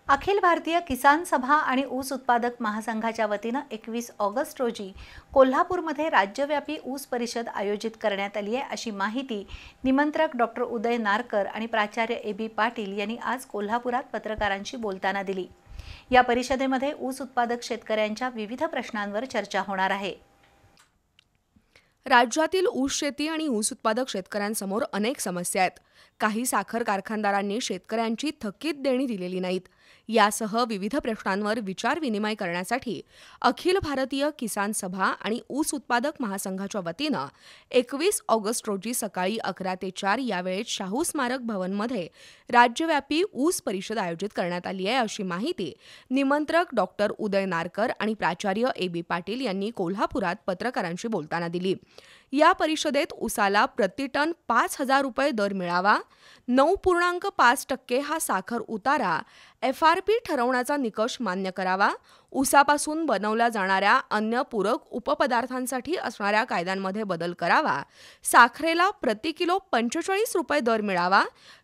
अखिल भारतीय किसान सभा आणि ऊस उत्पादक महासंघाच्या वतीनं 21 ऑगस्ट रोजी कोल्हापूरमध्ये राज्यव्यापी ऊस परिषद आयोजित करण्यात आली आहे, अशी माहिती निमंत्रक डॉक्टर उदय नारकर आणि प्राचार्य ए.बी. पाटील यांनी आज कोल्हापुरात पत्रकारांशी बोलताना दिली। या परिषदेमध्ये ऊस उत्पादक शेतकऱ्यांच्या विविध प्रश्नांवर चर्चा होणार आहे। राज्यातील ऊस शेती आणि ऊस उत्पादक शेतकऱ्यांसमोर अनेक समस्या आहेत। काही साखर कारखानदारांनी शेतकऱ्यांची थकीत देणी दिलेली नाहीत। यासह विविध प्रश्नांवर विचारविनिमय करण्यासाठी अखिल भारतीय किसान सभा आणि ऊस उत्पादक महासंघाच्या वतीनं 21 ऑगस्ट रोजी सकाळी 11 ते 4 या वेळेत शाहू स्मारक भवनमध्ये राज्यव्यापी ऊस परिषद आयोजित करण्यात आली आहे, अशी माहिती निमंत्रक डॉक्टर उदय नारकर आणि प्राचार्य ए.बी. पाटील यांनी कोल्हापुरात पत्रकारांशी बोलताना दिली। या परिषदेत ऊसाला प्रतिटन 5,000 रुपये दर मिळावा, 9.5% हा साखर उतारा FRP ठरवण्याचा निकष मान्य करावा, ऊसापासून बनवल्या जाणाऱ्या अन्य पूरक उपपदार्थांसाठी असणाऱ्या कायद्यांमध्ये बदल करावा, साखरेला प्रति किलो 45 रुपये दर मिळावा,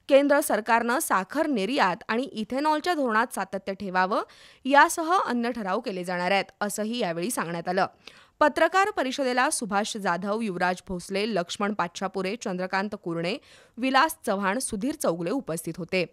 केंद्र सरकारनं साखर निर्यात आणि इथेनॉलच्या धोरणात सातत्य ठेवावं, यासह अन्य ठराव केले जाणार आहेत, असंही यावेळी सांगण्यात आलं। पत्रकार परिषदेला सुभाष जाधव, युवराज भोसले, लक्ष्मण पाच्छापुरे, चंद्रकांत कुरणे, विलास चव्हाण, सुधीर चौगुले उपस्थित होते।